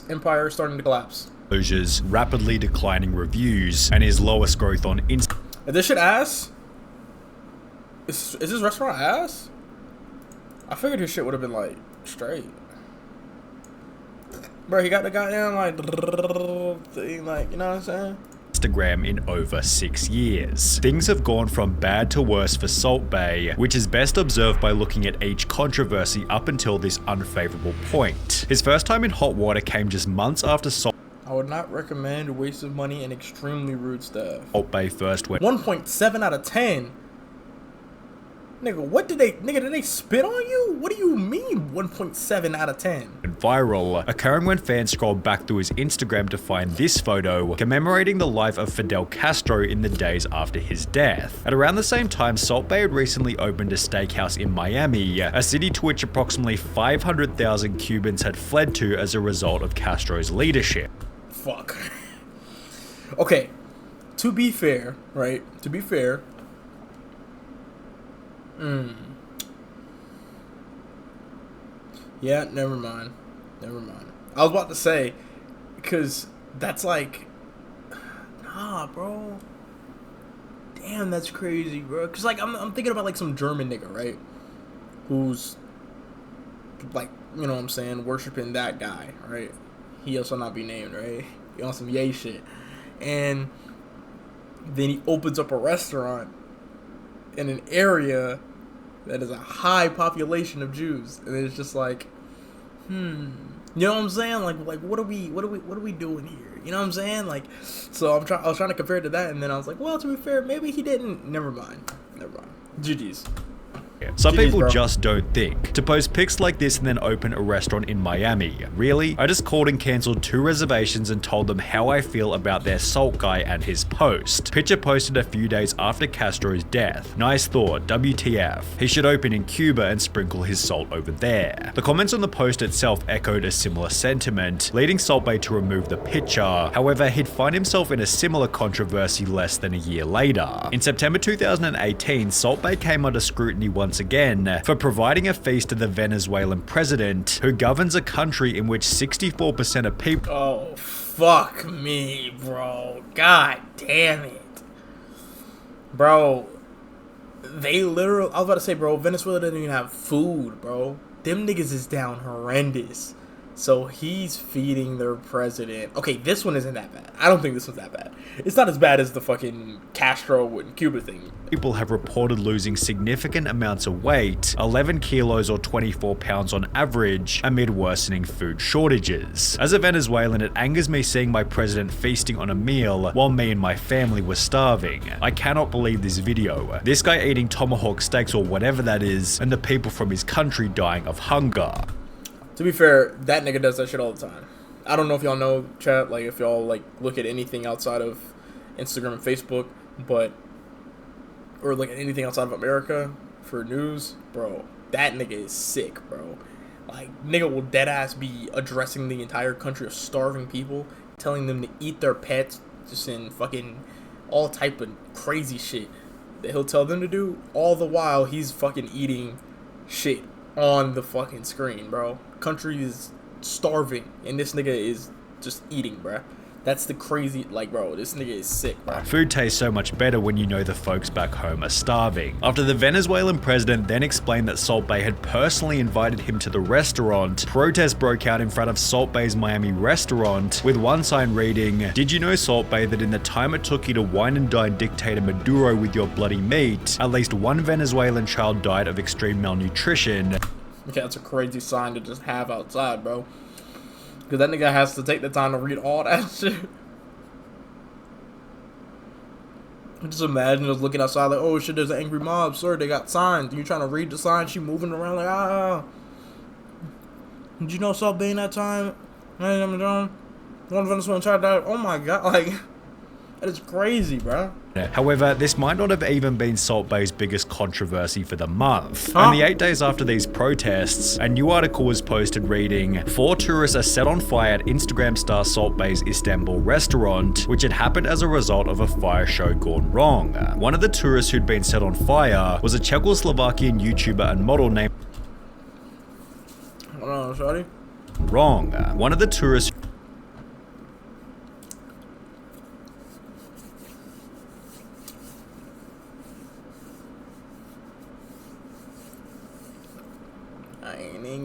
empire starting to collapse. Closures, rapidly declining reviews, and his lowest growth on Instagram. Is this shit ass? Is this restaurant ass? I figured his shit would have been like straight. Bro, he got the goddamn like thing, like, you know what I'm saying? Instagram in over 6 years. Things have gone from bad to worse for Salt Bae, which is best observed by looking at each controversy up until this unfavorable point. His first time in hot water came just months after Salt I would not recommend a waste of money and extremely rude staff. Bae first went 1.7 out of 10. Nigga, did they spit on you? What do you mean 1.7 out of 10? viral, occurring when fans scrolled back through his Instagram to find this photo commemorating the life of Fidel Castro in the days after his death. At around the same time, Salt Bae had recently opened a steakhouse in Miami, a city to which approximately 500,000 Cubans had fled to as a result of Castro's leadership. Fuck. Okay, to be fair, right? To be fair, yeah, never mind. I was about to say, because that's like, nah, bro. Damn, that's crazy, bro. Because, like, I'm thinking about, like, some German nigga, right? Who's, like, you know what I'm saying, worshiping that guy, right? He also not be named, right? He on some yay shit. And then he opens up a restaurant in an area that is a high population of Jews, and it's just like, you know what I'm saying? Like what are we doing here? You know what I'm saying? Like, so I was trying to compare it to that, and then I was like, well, to be fair, maybe he didn't. Never mind. GG's. Some people bro. just don't think. To post pics like this and then open a restaurant in Miami. Really? I just called and cancelled 2 reservations and told them how I feel about their salt guy and his post. Picture posted a few days after Castro's death. Nice thought, WTF. He should open in Cuba and sprinkle his salt over there. The comments on the post itself echoed a similar sentiment, leading Salt Bae to remove the picture. However, he'd find himself in a similar controversy less than a year later. In September 2018, Salt Bae came under scrutiny once again for providing a feast to the Venezuelan president, who governs a country in which 64% of people— Oh, fuck me, bro. God damn it. Bro, they literally, I was about to say, bro, Venezuela doesn't even have food, bro. Them niggas is down horrendous. So he's feeding their president. Okay, this one isn't that bad. I don't think this one's that bad. It's not as bad as the fucking Castro and Cuba thing. People have reported losing significant amounts of weight, 11 kilos or 24 pounds on average, amid worsening food shortages. As a Venezuelan, it angers me seeing my president feasting on a meal while me and my family were starving. I cannot believe this video. This guy eating tomahawk steaks or whatever that is, and the people from his country dying of hunger. To be fair, that nigga does that shit all the time. I don't know if y'all know, chat, like, if y'all, like, look at anything outside of Instagram and Facebook, or, like, anything outside of America for news, bro, that nigga is sick, bro. Like, nigga will deadass be addressing the entire country of starving people, telling them to eat their pets, just in fucking all type of crazy shit that he'll tell them to do, all the while he's fucking eating shit on the fucking screen, bro. Country is starving, and this nigga is just eating, bro. That's the crazy, like, bro, this nigga is sick, bro. Food tastes so much better when you know the folks back home are starving. After the Venezuelan president then explained that Salt Bae had personally invited him to the restaurant, protests broke out in front of Salt Bae's Miami restaurant, with one sign reading, "Did you know, Salt Bae, that in the time it took you to wine and dine dictator Maduro with your bloody meat, at least one Venezuelan child died of extreme malnutrition." Okay, that's a crazy sign to just have outside, bro. Because that nigga has to take the time to read all that shit. Just imagine us looking outside like, oh shit, there's an angry mob, sir, they got signs. You trying to read the sign, she moving around like, ah. Did you know Salt Bae in that time? One Venezuelan child died. Oh my god, like, that is crazy, bro. However, this might not have even been Salt Bae's biggest controversy for the month. Only 8 days after these protests, a new article was posted reading, 4 tourists are set on fire at Instagram star Salt Bae's Istanbul restaurant, which had happened as a result of a fire show gone wrong. One of the tourists who'd been set on fire was a Czechoslovakian YouTuber and model named— Hold on, shawty. Wrong. One of the tourists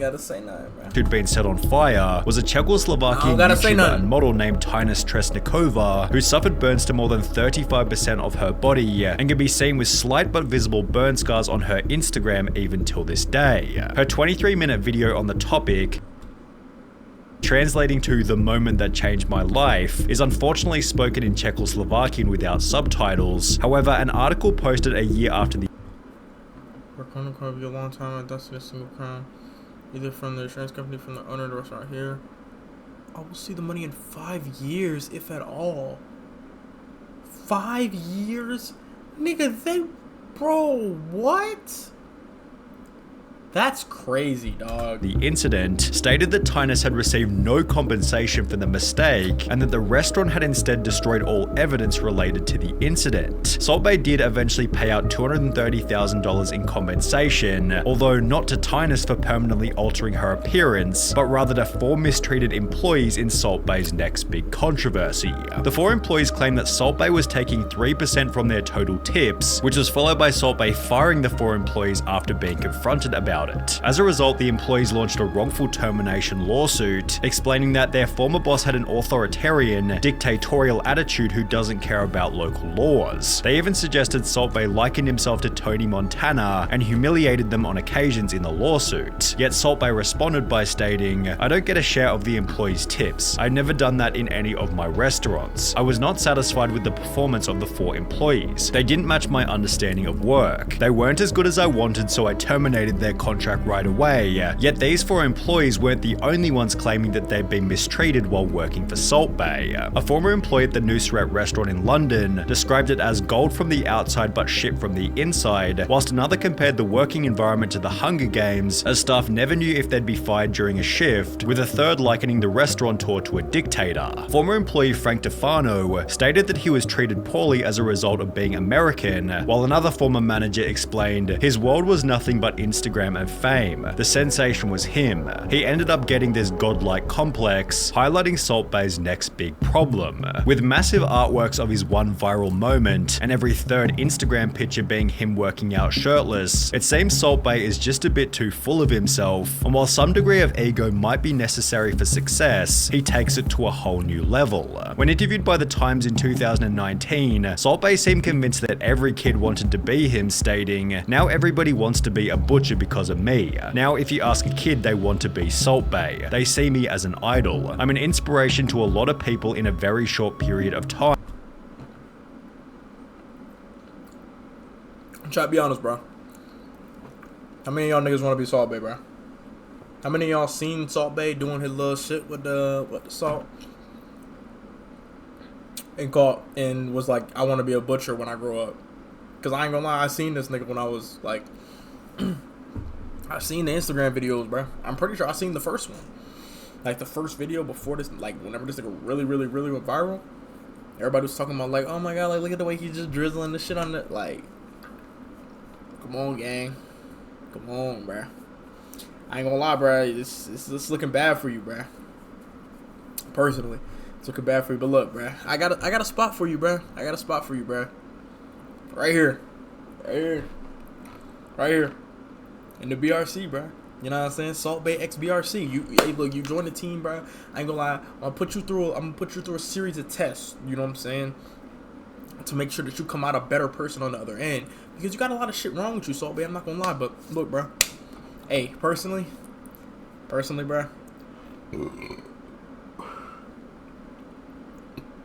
gotta say nothing, bro. Who'd been set on fire was a Czechoslovakian YouTuber and model named Tinus Tresnikova, who suffered burns to more than 35% of her body and can be seen with slight but visible burn scars on her Instagram even till this day. Her 23-minute video on the topic, translating to "the moment that changed my life," is unfortunately spoken in Czechoslovakian without subtitles. However, an article posted a year after the Work on the car be a long time. I dusted a single crown, either from the insurance company, from the owner of the restaurant here. I will see the money in 5 years, if at all. 5 years, nigga. Bro, what? That's crazy, dog. The incident stated that Tinus had received no compensation for the mistake and that the restaurant had instead destroyed all evidence related to the incident. Salt Bae did eventually pay out $230,000 in compensation, although not to Tinus for permanently altering her appearance, but rather to 4 mistreated employees in Salt Bae's next big controversy. The 4 employees claimed that Salt Bae was taking 3% from their total tips, which was followed by Salt Bae firing the 4 employees after being confronted about it. As a result, the employees launched a wrongful termination lawsuit, explaining that their former boss had an authoritarian, dictatorial attitude who doesn't care about local laws. They even suggested Salt Bae likened himself to Tony Montana and humiliated them on occasions in the lawsuit. Yet Salt Bae responded by stating, "I don't get a share of the employees' tips. I've never done that in any of my restaurants. I was not satisfied with the performance of the 4 employees. They didn't match my understanding of work. They weren't as good as I wanted, so I terminated their contract right away." Yet these 4 employees weren't the only ones claiming that they'd been mistreated while working for Salt Bae. A former employee at the Nusret restaurant in London described it as gold from the outside but shit from the inside, whilst another compared the working environment to the Hunger Games, as staff never knew if they'd be fired during a shift, with a third likening the restaurateur to a dictator. Former employee Frank Defano stated that he was treated poorly as a result of being American, while another former manager explained his world was nothing but Instagram and fame. The sensation was him. He ended up getting this godlike complex, highlighting Salt Bae's next big problem. With massive artworks of his one viral moment, and every 3rd Instagram picture being him working out shirtless, it seems Salt Bae is just a bit too full of himself, and while some degree of ego might be necessary for success, he takes it to a whole new level. When interviewed by The Times in 2019, Salt Bae seemed convinced that every kid wanted to be him, stating, "Now everybody wants to be a butcher because of me. Now if you ask a kid, they want to be Salt Bae. They see me as an idol. I'm an inspiration to a lot of people in a very short period of time." Try to be honest, bro. How many of y'all niggas want to be Salt Bae, bro? How many of y'all seen Salt Bae doing his little shit with the salt? And was like, I want to be a butcher when I grow up. Cause I ain't gonna lie, I seen this nigga when I was like, I seen the Instagram videos, bro. I'm pretty sure I seen the first one, like the first video before this, like whenever this nigga really went viral. Everybody was talking about like, oh my god, like look at the way he's just drizzling this shit on the like. Come on, gang. Come on, bro. I ain't gonna lie, bro. It's looking bad for you, bro. Personally, it's looking bad for you. But look, bro, I got a spot for you, bro. I got a spot for you, bro. Right here. In the BRC, bro. You know what I'm saying? Salt Bae X BRC. Hey, look, you join the team, bro. I ain't gonna lie. I'm gonna put you through a series of tests. You know what I'm saying? To make sure that you come out a better person on the other end. Because you got a lot of shit wrong with you, Salt Bae. I'm not gonna lie, but look, bro. Hey, personally, bro.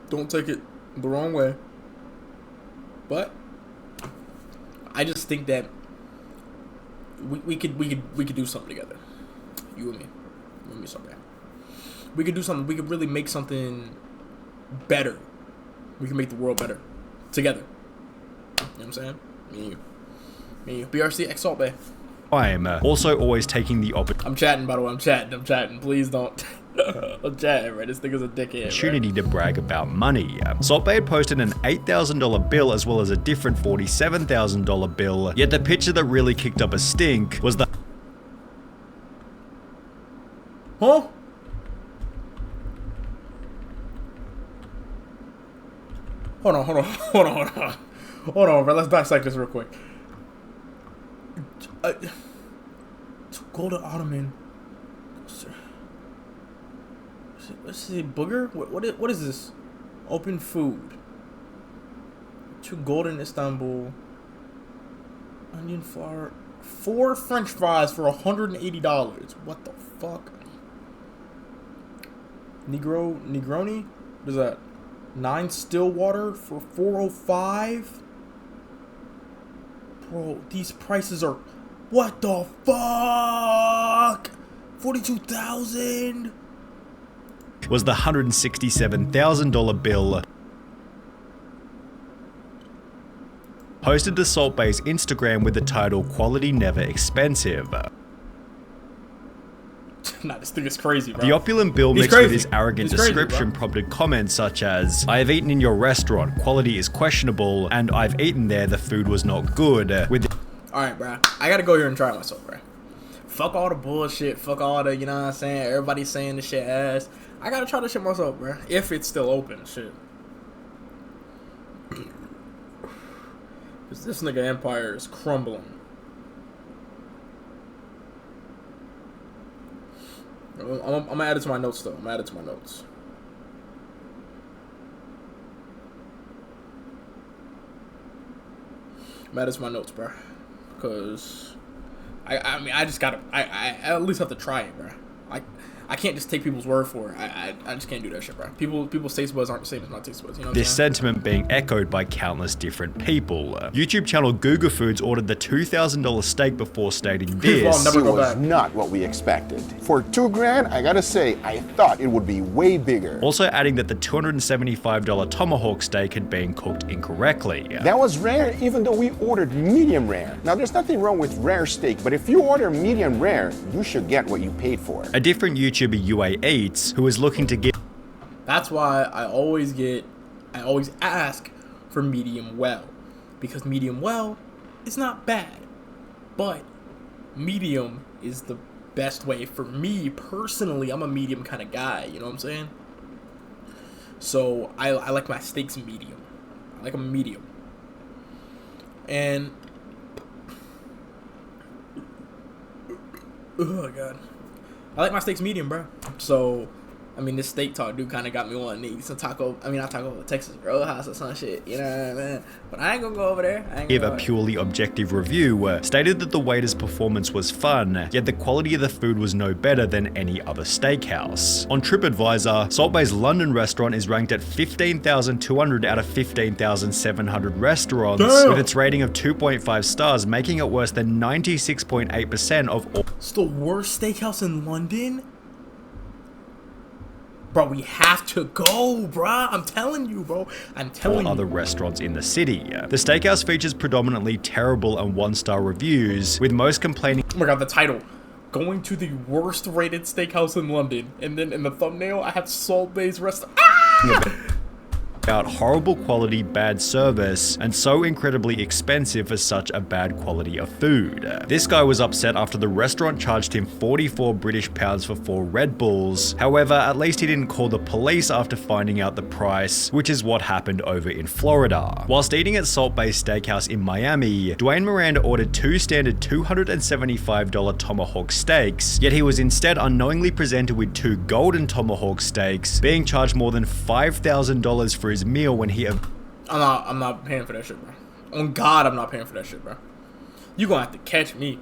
Don't take it the wrong way. But I just think that we could do something together. You and me, Salt Bae. We could do something. We could really make something better. We can make the world better together. You know what I'm saying? Me and you. BRC X Salt Bae. I'm also always taking the I'm chatting, by the way. I'm chatting. Please don't. I'm chatting, right? This nigga's a dickhead. Opportunity to brag about money. Salt Bae had posted an $8,000 bill as well as a different $47,000 bill. Yet the picture that really kicked up a stink was the. Huh? Hold on, bro. Let's dissect this real quick. Golden Ottoman What's it? Booger? What is this? Open food. 2 golden Istanbul. Onion flour. 4 French fries for $180. What the fuck? Negroni? What is that? 9 still water for $4.05. Bro, these prices are. What the fuck? 42,000. Was the $167,000 bill posted to Salt Bay's Instagram with the title "Quality Never Expensive." Nah, this thing is crazy, bro. The opulent bill He's mixed crazy. with his arrogant He's crazy, description bro. prompted comments such as, "I have eaten in your restaurant, quality is questionable, and I've eaten there, the food was not good." With Alright, bro. I gotta go here and try it myself, bro. Fuck all the bullshit. Fuck all the, you know what I'm saying? Everybody's saying the shit ass. I gotta try this shit myself, bro. If it's still open, shit. Because this nigga empire is crumbling. I'm gonna add it to my notes, though. I'm gonna add it to my notes. I'm add it to my notes, bro. Because I mean, I just gotta, I at least have to try it, bro. I can't just take people's word for it. I just can't do that shit, bro. People's taste buds aren't the same as my taste buds. You know what this I'm saying? sentiment being echoed by countless different people. YouTube channel Google Foods ordered the $2,000 steak before stating this. Never It go was back. not what we expected. For $2,000, I gotta say, I thought it would be way bigger. Also adding that the $275 tomahawk steak had been cooked incorrectly. That was rare, even though we ordered medium rare. Now, there's nothing wrong with rare steak, but if you order medium rare, you should get what you paid for. A different YouTuber, UA Eats, who was looking to give That's why I always ask for medium well. Because medium well is not bad. But medium is the best way for me personally. I'm a medium kind of guy, you know what I'm saying? So I like my steaks medium. I like them medium. And oh god. I like my steaks medium, bro. So, I mean, this steak talk dude kind of got me wanting to eat some Texas Roadhouse or some shit, you know what I mean? But I ain't gonna go over there. I ain't give gonna a go purely objective review, stated that the waiter's performance was fun, yet the quality of the food was no better than any other steakhouse. On TripAdvisor, Salt Bay's London restaurant is ranked at 15,200 out of 15,700 restaurants, Damn. with its rating of 2.5 stars, making it worse than 96.8% of all It's the worst steakhouse in London? Bro, we have to go, bro. I'm telling you, bro. I'm telling you. other restaurants in the city. The steakhouse features predominantly terrible and 1-star reviews, with most complaining Oh my god, the title. Going to the worst rated steakhouse in London. And then in the thumbnail, I have Salt Bay's restaurant. Ah! about horrible quality, bad service, and so incredibly expensive for such a bad quality of food. This guy was upset after the restaurant charged him 44 British pounds for 4 Red Bulls. However, at least he didn't call the police after finding out the price, which is what happened over in Florida. Whilst eating at Salt Bay Steakhouse in Miami, Dwayne Miranda ordered 2 standard $275 tomahawk steaks, yet he was instead unknowingly presented with 2 golden tomahawk steaks, being charged more than $5,000 for his meal when he I'm not paying for that shit, bro. On God, I'm not paying for that shit, bro. You gonna have to catch me.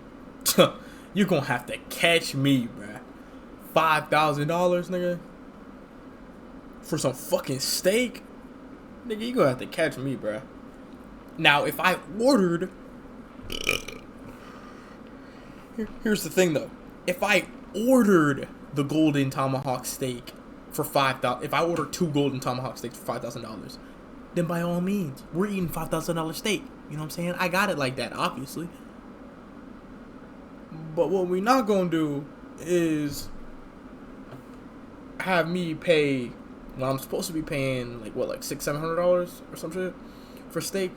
You gonna have to catch me, bro. $5,000, nigga, for some fucking steak, nigga. You gonna have to catch me, bro. Now, if I ordered, here's the thing though. If I ordered the golden tomahawk steak for $5,000, if I order 2 golden tomahawk steaks for $5,000, then by all means, we're eating $5,000 steak. You know what I'm saying? I got it like that, obviously. But what we not gonna do is have me pay when I'm supposed to be paying like what, like $600-700 or some shit for steak,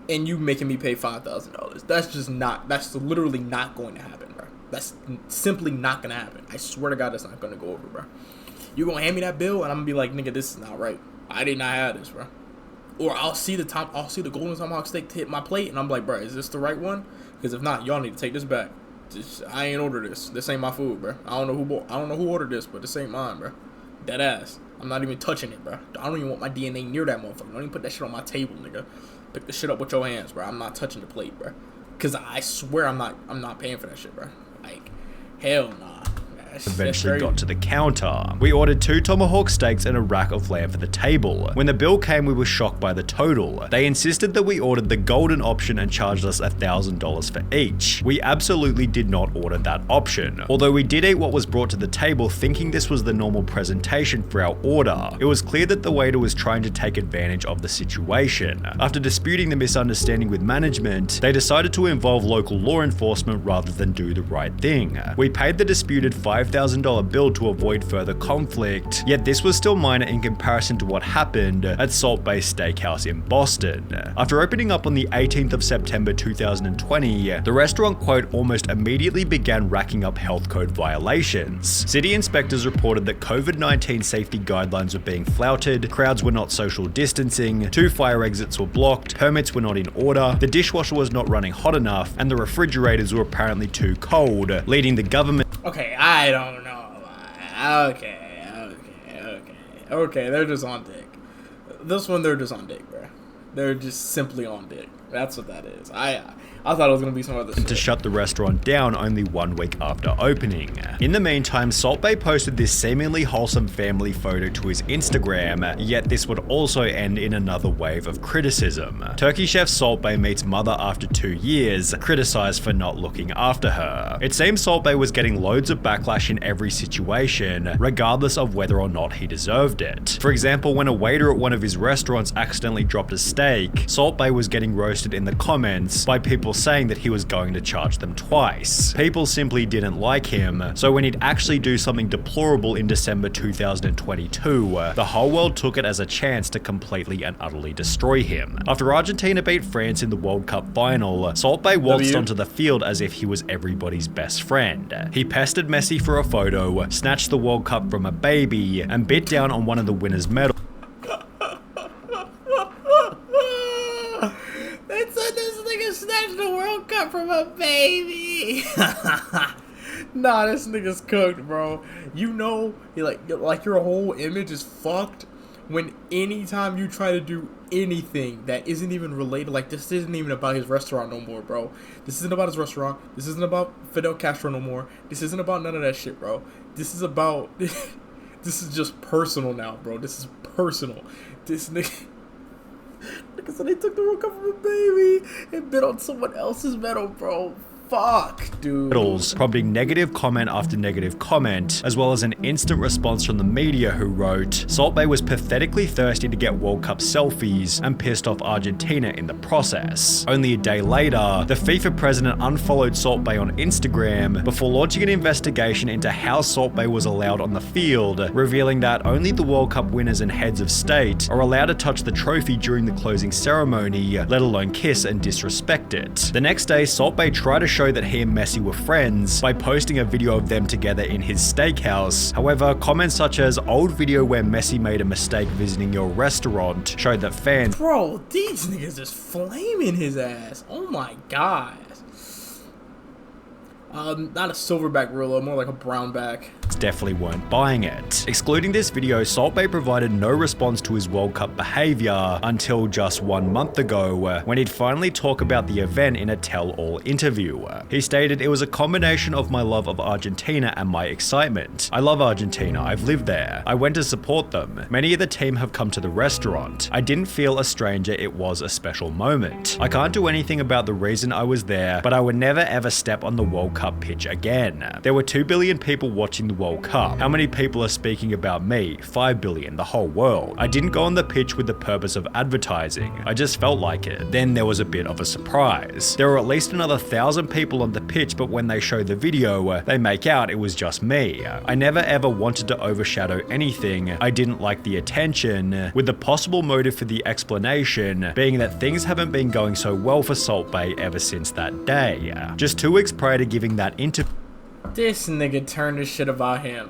and you making me pay $5,000. That's literally not going to happen, bro. That's simply not gonna happen. I swear to God, that's not gonna go over, bro. You gonna hand me that bill, and I'm gonna be like, nigga, this is not right. I did not have this, bro. Or I'll see the golden tomahawk steak to hit my plate, and I'm like, bro, is this the right one? Because if not, y'all need to take this back. I ain't ordered this. This ain't my food, bro. I don't know who ordered this, but this ain't mine, bro. Dead ass. I'm not even touching it, bro. I don't even want my DNA near that motherfucker. Don't even put that shit on my table, nigga. Pick the shit up with your hands, bro. I'm not touching the plate, bro. Cause I swear I'm not paying for that shit, bro. Like, hell nah. Eventually got to the counter. We ordered 2 tomahawk steaks and a rack of lamb for the table. When the bill came, we were shocked by the total. They insisted that we ordered the golden option and charged us $1,000 for each. We absolutely did not order that option. Although we did eat what was brought to the table thinking this was the normal presentation for our order, it was clear that the waiter was trying to take advantage of the situation. After disputing the misunderstanding with management, they decided to involve local law enforcement rather than do the right thing. We paid the disputed $5,000 bill to avoid further conflict, yet this was still minor in comparison to what happened at Salt Bae Steakhouse in Boston. After opening up on the 18th of September 2020, the restaurant, quote, almost immediately began racking up health code violations. City inspectors reported that COVID-19 safety guidelines were being flouted, crowds were not social distancing, 2 fire exits were blocked, permits were not in order, the dishwasher was not running hot enough, and the refrigerators were apparently too cold, leading the government. Okay, I don't know. Okay, they're just on dick. This one, they're just on dick, bro. They're just simply on dick. That's what that is. I thought it was gonna be some other shit. To shut the restaurant down only 1 week after opening. In the meantime, Salt Bae posted this seemingly wholesome family photo to his Instagram, yet this would also end in another wave of criticism. Turkey chef Salt Bae meets mother after 2 years, criticized for not looking after her. It seems Salt Bae was getting loads of backlash in every situation, regardless of whether or not he deserved it. For example, when a waiter at one of his restaurants accidentally dropped a steak, Salt Bae was getting roasted in the comments by people saying that he was going to charge them twice. People simply didn't like him, so when he'd actually do something deplorable in December 2022, the whole world took it as a chance to completely and utterly destroy him. After Argentina beat France in the World Cup final, Salt Bae waltzed onto the field as if he was everybody's best friend. He pestered Messi for a photo, snatched the World Cup from a baby, and bit down on one of the winner's medals. Snatched the World Cup from a baby. Nah, this nigga's cooked, bro. You know, like your whole image is fucked when anytime you try to do anything that isn't even related. Like, this isn't even about his restaurant no more, bro. This isn't about his restaurant. This isn't about Fidel Castro no more. This isn't about none of that shit, bro. This is about this is just personal now, bro. This is personal. This nigga. Because they took the World Cup from a baby and bit on someone else's medal, bro. Fuck, dude. Prompting negative comment after negative comment, as well as an instant response from the media who wrote, Salt Bae was pathetically thirsty to get World Cup selfies and pissed off Argentina in the process. Only a day later, the FIFA president unfollowed Salt Bae on Instagram before launching an investigation into how Salt Bae was allowed on the field, revealing that only the World Cup winners and heads of state are allowed to touch the trophy during the closing ceremony, let alone kiss and disrespect it. The next day, Salt Bae tried to show that he and Messi were friends by posting a video of them together in his steakhouse. However, comments such as old video where Messi made a mistake visiting your restaurant showed that fans— Bro, these niggas is flaming his ass. Oh my god. Not a silverback gorilla, more like a brownback. Definitely weren't buying it. Excluding this video, Salt Bae provided no response to his World Cup behavior until just 1 month ago, when he'd finally talk about the event in a tell-all interview. He stated, "It was a combination of my love of Argentina and my excitement. I love Argentina, I've lived there. I went to support them. Many of the team have come to the restaurant. I didn't feel a stranger, it was a special moment. I can't do anything about the reason I was there, but I would never ever step on the World Cup pitch again. There were 2 billion people watching the World Cup. How many people are speaking about me? 5 billion, the whole world. I didn't go on the pitch with the purpose of advertising. I just felt like it. Then there was a bit of a surprise. There were at least another 1,000 people on the pitch, but when they show the video, they make out it was just me. I never ever wanted to overshadow anything. I didn't like the attention, with the possible motive for the explanation being that things haven't been going so well for Salt Bae ever since that day. Just 2 weeks prior to giving that interview." This nigga turned this shit about him.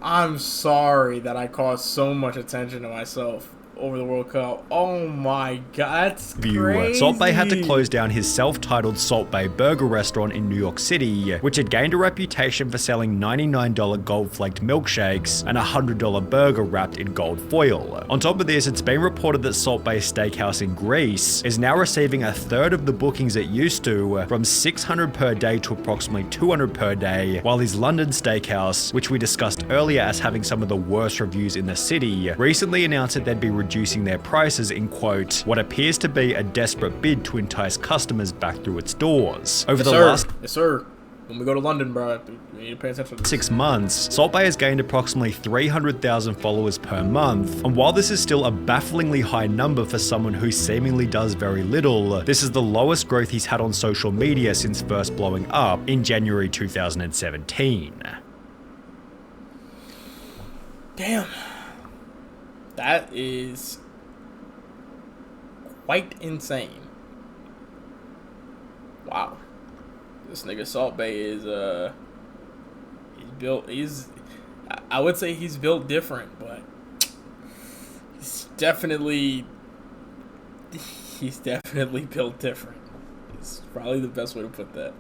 I'm sorry that I caused so much attention to myself. over the World Cup. Oh my god, that's view, crazy. Salt Bae had to close down his self-titled Salt Bae Burger restaurant in New York City, which had gained a reputation for selling $99 gold-flaked milkshakes and a $100 burger wrapped in gold foil. On top of this, it's been reported that Salt Bae Steakhouse in Greece is now receiving a third of the bookings it used to, from 600 per day to approximately 200 per day, while his London steakhouse, which we discussed earlier as having some of the worst reviews in the city, recently announced that they'd be reducing their prices in, quote, what appears to be a desperate bid to entice customers back through its doors. Over the last Yes, sir. When we go to London, bro, we need to pay attention to this. 6 months, Salt Bae has gained approximately 300,000 followers per month, and while this is still a bafflingly high number for someone who seemingly does very little, this is the lowest growth he's had on social media since first blowing up in January 2017. Damn. That is quite insane. Wow. This nigga Salt Bae is I would say he's built different, but he's definitely built different. It's probably the best way to put that.